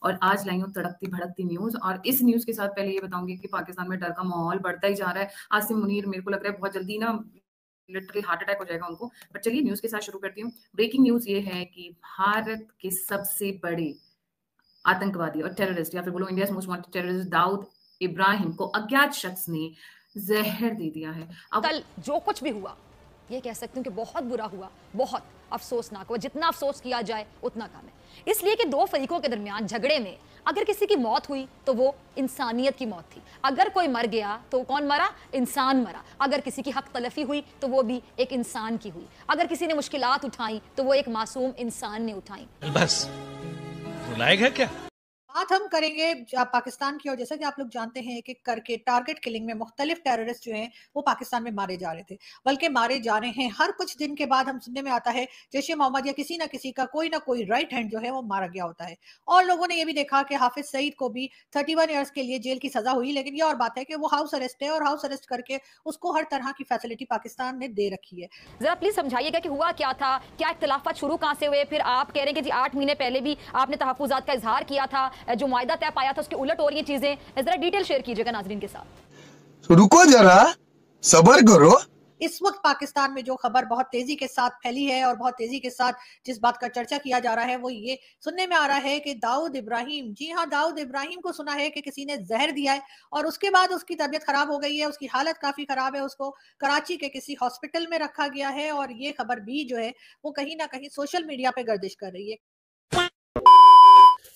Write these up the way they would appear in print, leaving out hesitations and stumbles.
और आज लाई हूँ तड़कती भड़कती न्यूज। और इस न्यूज के साथ पहले ये बताऊंगी कि पाकिस्तान में डर का माहौल बढ़ता ही जा रहा है। आसिम मुनीर मेरे को लग रहा है बहुत जल्दी ना लिटरली हार्ट अटैक हो जाएगा उनको। बट चलिए न्यूज के साथ शुरू करती हूँ। ब्रेकिंग न्यूज ये है कि भारत के सबसे बड़े आतंकवादी और टेररिस्ट, या फिर बोलो India most wanted terrorist Dawood Ibrahim को अज्ञात शख्स ने जहर दे दिया है। अब कल जो कुछ भी हुआ ये कह सकती हूँ कि बहुत बुरा हुआ, बहुत अफसोसनाक हुआ। जितना अफसोस किया जाए उतना कम है, इसलिए कि दो फरीकों के दरमियान झगड़े में अगर किसी की मौत हुई तो वो इंसानियत की मौत थी। अगर कोई मर गया तो कौन मरा? इंसान मरा। अगर किसी की हक तलफी हुई तो वो भी एक इंसान की हुई। अगर किसी ने मुश्किलात उठाई तो वो एक मासूम इंसान ने उठाई। बस रुलाएगा क्या? बात हम करेंगे पाकिस्तान की, और जैसा कि आप लोग जानते हैं कि करके टारगेट किलिंग में मुख्तलिफ टेररिस्ट जो हैं वो पाकिस्तान में मारे जा रहे थे, बल्कि मारे जा रहे हैं। हर कुछ दिन के बाद हम सुनने में आता है जैश ए मोहम्मद या किसी ना किसी का कोई ना कोई राइट हैंड जो है वो मारा गया होता है। और लोगों ने ये भी देखा कि हाफिज सईद को भी 31 ईयर्स के लिए जेल की सजा हुई, लेकिन ये और बात है कि वो हाउस अरेस्ट है, और हाउस अरेस्ट करके उसको हर तरह की फैसिलिटी पाकिस्तान ने दे रखी है। जरा प्लीज समझाइएगा कि हुआ क्या था, क्या इख्तिलाफात शुरू कहां से हुए? फिर आप कह रहे हैं कि जी 8 महीने पहले भी आपने तहफ्फुज़ात का इजहार किया था, जो मुआहदा तय पाया था उसके उलट हो रही है चीजें। जरा डिटेल शेयर कीजिएगा नाज़रीन के साथ। रुको जरा, सब्र करो। इस वक्त पाकिस्तान में जो खबर बहुत तेजी के साथ फैली है और बहुत तेजी के साथ जिस बात का चर्चा किया जा रहा है वो ये सुनने में आ रहा है कि दाऊद इब्राहिम, जी हाँ, दाऊद इब्राहिम को सुना है कि किसी ने जहर दिया है, और उसके बाद उसकी तबीयत खराब हो गई है, उसकी हालत काफी खराब है, उसको कराची के किसी हॉस्पिटल में रखा गया है। और ये खबर भी जो है वो कहीं ना कहीं सोशल मीडिया पे गर्दिश कर रही है।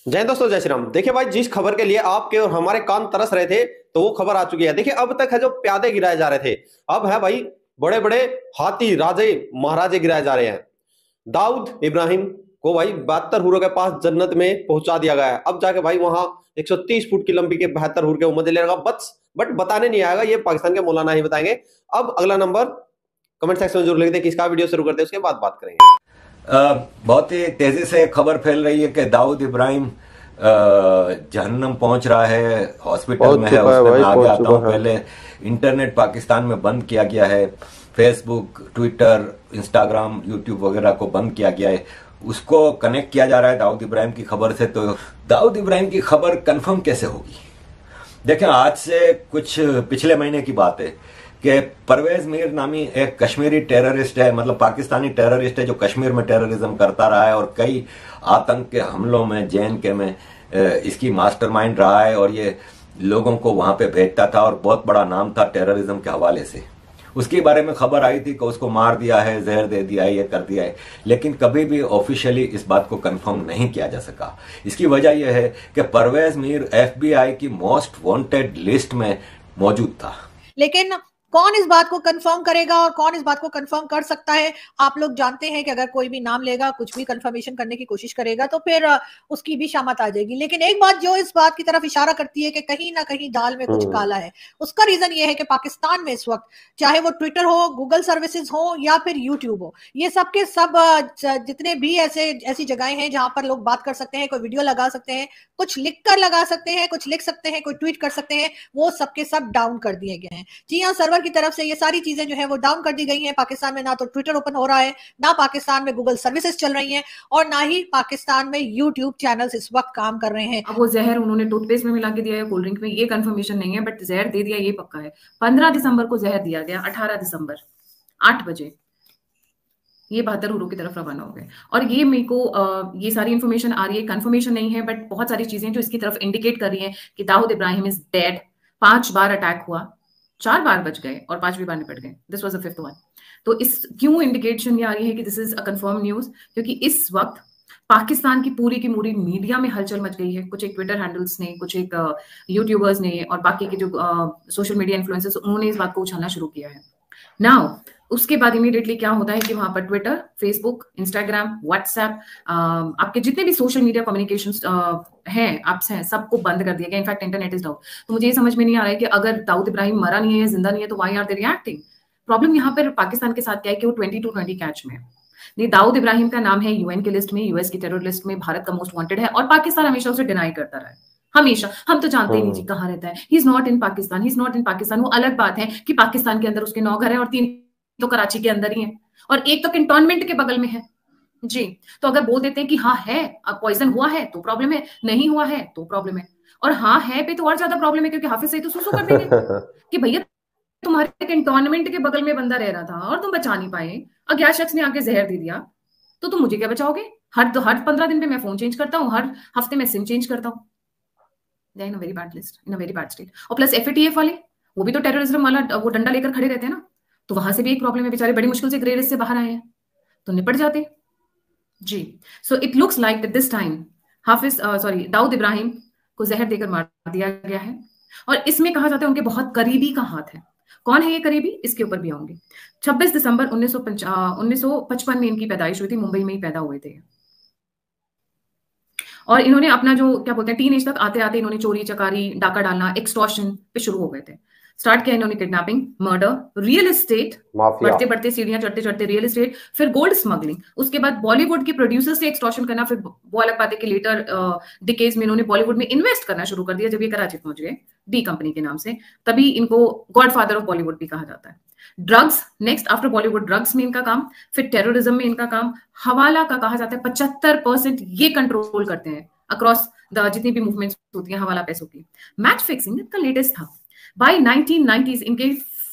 जय दोस्तों, जय श्री राम। देखिए भाई, जिस खबर के लिए आपके और हमारे कान तरस रहे थे तो वो खबर आ चुकी है। देखिए, अब तक है जो प्यादे गिराए जा रहे थे, अब है भाई बड़े बड़े हाथी राजे महाराजे गिराए जा रहे हैं। दाऊद इब्राहिम को भाई 72 हुरों के पास जन्नत में पहुंचा दिया गया है। अब जाके भाई वहां 130 फुट की लंबी के 72 हुर के वो मजे लेगा, बट बताने नहीं आएगा, ये पाकिस्तान के मौलाना ही बताएंगे। अब अगला नंबर कमेंट सेक्शन में जरूर लिख दें किसका वीडियो शुरू करते हैं, उसके बाद बात करेंगे। बहुत ही तेजी से खबर फैल रही है कि दाऊद इब्राहिम जहन्नम पहुंच रहा है, हॉस्पिटल में है। उस पर मैं आगे आता हूं। पहले इंटरनेट पाकिस्तान में बंद किया गया है, फेसबुक, ट्विटर, इंस्टाग्राम, यूट्यूब वगैरह को बंद किया गया है। उसको कनेक्ट किया जा रहा है दाऊद इब्राहिम की खबर से। तो दाऊद इब्राहिम की खबर कंफर्म कैसे होगी? देखें, आज से कुछ पिछले महीने की बात है कि परवेज मीर नामी एक कश्मीरी टेररिस्ट है, मतलब पाकिस्तानी टेररिस्ट है, जो कश्मीर में टेररिज्म करता रहा है और कई आतंक के हमलों में JNK में इसकी मास्टरमाइंड रहा है, और ये लोगों को वहां पे भेजता था और बहुत बड़ा नाम था टेररिज्म के हवाले से। उसके बारे में खबर आई थी कि उसको मार दिया है, जहर दे दिया है, ये कर दिया है, लेकिन कभी भी ऑफिशियली इस बात को कंफर्म नहीं किया जा सका। इसकी वजह यह है कि परवेज मीर FBI की मोस्ट वांटेड लिस्ट में मौजूद था। लेकिन कौन इस बात को कंफर्म करेगा और कौन इस बात को कंफर्म कर सकता है? आप लोग जानते हैं कि अगर कोई भी नाम लेगा, कुछ भी कंफर्मेशन करने की कोशिश करेगा तो फिर उसकी भी शामत आ जाएगी। लेकिन एक बात जो इस बात की तरफ इशारा करती है कि कहीं ना कहीं दाल में कुछ काला है, उसका रीजन ये है कि पाकिस्तान में इस वक्त चाहे वो ट्विटर हो, गूगल सर्विसेज हो या फिर यूट्यूब हो, ये सब के सब जितने भी ऐसी जगहें हैं जहां पर लोग बात कर सकते हैं, कोई वीडियो लगा सकते हैं, कुछ लिख कर लगा सकते हैं, कुछ लिख सकते हैं, कोई ट्वीट कर सकते हैं, वो सबके सब डाउन कर दिए गए हैं। जी हाँ, सर्वर की तरफ से ये सारी चीजें जो है वो डाउन कर दी गई हैं। पाकिस्तान में ना तो ट्विटर ओपन हो रहा है, ना पाकिस्तान में गूगल सर्विसेज चल रही हैं, और ना ही पाकिस्तान में यूट्यूब चैनल्स इस वक्त काम कर रहे हैं। अब वो जहर उन्होंने टूथपेस्ट में मिला के दिया है, कोल्ड ड्रिंक में, ये कंफर्मेशन नहीं है, बट जहर दे दिया ये पक्का है। 15 दिसंबर को जहर दिया गया, 18 दिसंबर 8 बजे ये 72 हुरों की तरफ रवाना हो गए। और ये मेरे को ये सारी इन्फॉर्मेशन आ रही है, कंफर्मेशन नहीं है, बट बहुत सारी चीजें जो इसकी तरफ इंडिकेट कर रही हैं कि दाऊद इब्राहिम इज डेड। 5 बार अटैक हुआ, 4 बार बच गए और 5वीं बार निपट गए। This was the 5th one. तो इस क्यों इंडिकेशन ये आ रही है कि this is a confirm news? क्योंकि इस वक्त पाकिस्तान की पूरी मीडिया में हलचल मच गई है। कुछ एक ट्विटर हैंडल्स ने, कुछ एक यूट्यूबर्स ने और बाकी के जो सोशल मीडिया इन्फ्लुएंसर्स, उन्होंने इस बात को उछालना शुरू किया है। नाउ उसके बाद इमीडिएटली क्या होता है कि वहां पर ट्विटर, फेसबुक, इंस्टाग्राम, व्हाट्सएप, आपके जितने भी सोशल मीडिया कम्युनिकेशन हैं, एप्स हैं, सबको बंद कर दिया गया। In fact internet is down. तो मुझे ये समझ में नहीं आ रहा है कि अगर दाऊद इब्राहिम मरा नहीं है या जिंदा नहीं है तो why are they reacting? Problem यहाँ पर पाकिस्तान के साथ क्या है कि वो 20-20 कैच में है। नहीं, दाऊद इब्राहिम का नाम है UN की लिस्ट में, US की टेरर लिस्ट में, भारत का मोस्ट वांटेड है, और पाकिस्तान हमेशा उसे डिनाई करता रहा है। हमेशा हम तो जानते ही नहीं जी कहाँ रहता है। He is not in Pakistan, he is not in Pakistan. वो अलग बात है कि पाकिस्तान के अंदर उसके 9 घर है और 3 तो कराची के अंदर ही है और एक तो कैंटोनमेंट के बगल में है। जी, तो अगर बोल देते हैं कि हाँ है, अब पॉइजन हुआ है तो प्रॉब्लम है, नहीं हुआ है तो प्रॉब्लम है, और हाँ है पे तो और ज्यादा प्रॉब्लम है, क्योंकि हाफिज सईद तो सुसु कर देंगे कि भैया तुम्हारे कैंटोनमेंट के बगल में बंदा रह रहा था और तुम बचा नहीं पाए, अज्ञात शख्स ने आके जहर दे दिया, तो तुम मुझे क्या बचाओगे? हर 15 दिन पे मैं फोन चेंज करता हूँ, हर हफ्ते में सिम चेंज करता हूँ। In a very bad list, in a very bad state. और प्लस एफएटीएफ वाले, वो भी तो टेररिज्म वाला वो डंडा लेकर खड़े रहते हैं ना, तो वहां से भी एक प्रॉब्लम है, बेचारे बड़ी मुश्किल से ग्रे लिस्ट से बाहर आए हैं, तो निपट जाते जी। So it looks like that this time Dawood Ibrahim को जहर देकर मार दिया गया है, और इसमें कहा जाता है उनके बहुत करीबी का हाथ है। कौन है ये करीबी, इसके ऊपर भी आऊंगी। 26 दिसंबर 1955 में इनकी पैदाइश हुई थी, मुंबई में ही पैदा हुए थे, और इन्होंने अपना जो क्या बोलते हैं टीन एज तक आते आते इन्होंने चोरी चकारी डाका डालना एक्सटॉर्शन पे शुरू हो गए थे। स्टार्ट किया इन्होंने kidnapping, murder, real estate, mafia. बढ़ते बढ़ते सीढ़ियां चढ़ते चढ़ते रियल एस्टेट, फिर गोल्ड स्मगलिंग, उसके बाद बॉलीवुड के प्रोड्यूसर से एक्सटॉर्शन करना, फिर वो अलग बात है कि लेटर डिकेज में इन्होंने बॉलीवुड में इन्वेस्ट करना शुरू कर दिया जब ये कराची पहुंच गए डी कंपनी के नाम से, तभी इनको गॉडफादर ऑफ बॉलीवुड भी कहा जाता है। Drugs next, after Bollywood drugs में इनका काम, फिर टेररिज्म में इनका काम, हवाला का कहा जाता है 75% ये कंट्रोल करते हैं अक्रॉस द जितनी भी मूवमेंट्स होती हैं हवाला पैसों की। मैच फिक्सिंग इनका लेटेस्ट था। बाय 1990s इनके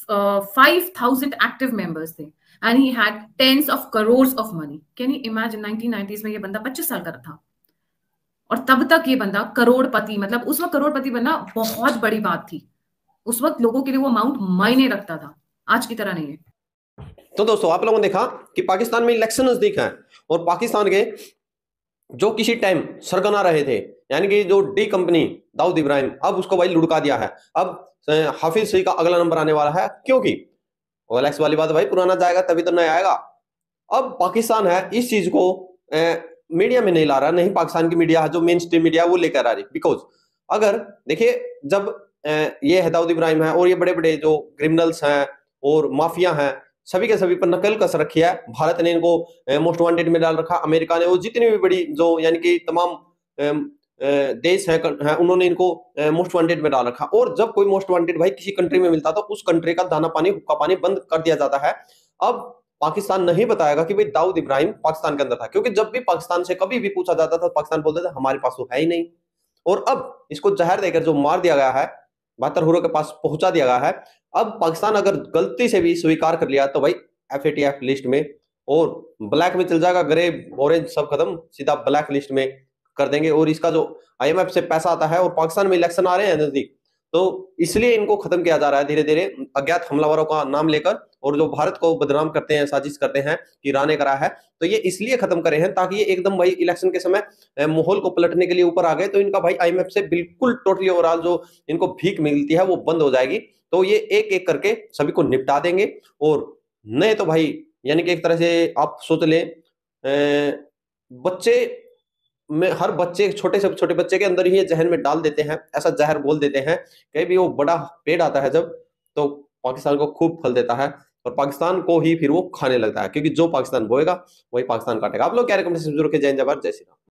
5000 एक्टिव मेंबर्स थे and he had tens of crores of money. Can you imagine 1990s में ये बंदा 25 साल का था और तब तक ये बंदा करोड़पति, मतलब उस वक्त करोड़पति बनना बहुत बड़ी बात थी, उस वक्त लोगों के लिए वो अमाउंट मायने रखता था, आज की तरह नहीं है। तो दोस्तों आप लोगों ने देखा कि पाकिस्तान में इलेक्शन नजदीक है और पाकिस्तान के जो किसी टाइम सरगना रहे थे, यानी कि जो डी कंपनी दाऊद इब्राहिम, अब उसको भाई लुढ़का दिया है। अब हाफिज सईद का अगला नंबर आने वाला है, क्योंकि ओएलएक्स वाली बात, भाई पुराना जाएगा तभी तो नया आएगा। अब पाकिस्तान है इस चीज को मीडिया में नहीं ला रहा, नहीं पाकिस्तान की मीडिया जो मेन स्ट्रीम मीडिया वो लेकर आ रही, बिकॉज अगर देखिए जब ये है दाऊद इब्राहिम है और ये बड़े बड़े जो क्रिमिनल्स हैं और माफिया हैं, सभी के सभी पर नकल कस रखी है। भारत ने इनको मोस्ट वांटेड में डाल रखा, अमेरिका ने, वो जितनी भी बड़ी जो यानी कि तमाम देश हैं उन्होंने इनको मोस्ट वांटेड में डाल रखा। और जब कोई मोस्ट वांटेड भाई किसी कंट्री में मिलता तो उस कंट्री का दाना पानी हुक्का पानी बंद कर दिया जाता है। अब पाकिस्तान नहीं बताएगा कि भाई दाऊद इब्राहिम पाकिस्तान के अंदर था, क्योंकि जब भी पाकिस्तान से कभी भी पूछा जाता था पाकिस्तान बोलते थे हमारे पास तो है ही नहीं। और अब इसको जहर देकर जो मार दिया गया है, 72 हुरों के पास पहुंचा दिया गया है। अब पाकिस्तान अगर गलती से भी स्वीकार कर लिया तो भाई एफएटीएफ लिस्ट में और ब्लैक में चल जाएगा, ग्रे ऑरेंज सब खत्म, सीधा ब्लैक लिस्ट में कर देंगे। और इसका जो आईएमएफ से पैसा आता है और पाकिस्तान में इलेक्शन आ रहे हैं नजदीक, तो इसलिए इनको खत्म किया जा रहा है धीरे धीरे अज्ञात हमलावरों का नाम लेकर, और जो भारत को बदनाम करते हैं, साजिश करते हैं कि ईरान ने करा है, तो ये इसलिए खत्म करे हैं ताकि ये एकदम भाई इलेक्शन के समय माहौल को पलटने के लिए ऊपर आ गए तो इनका भाई आईएमएफ से बिल्कुल टोटली ओवरऑल जो इनको भीख मिलती है वो बंद हो जाएगी। तो ये एक एक करके सभी को निपटा देंगे। और नहीं तो भाई यानी कि एक तरह से आप सोच लें बच्चे में, हर बच्चे छोटे से छोटे बच्चे के अंदर ही ये जहन में डाल देते हैं, ऐसा जहर बोल देते हैं, कहीं भी वो बड़ा पेड़ आता है जब, तो पाकिस्तान को खूब फल देता है और पाकिस्तान को ही फिर वो खाने लगता है, क्योंकि जो पाकिस्तान बोएगा वही पाकिस्तान काटेगा। आप लोग क्या रिकमेंडेशन जरूर के जय हिंद जय भारत जय श्री राम।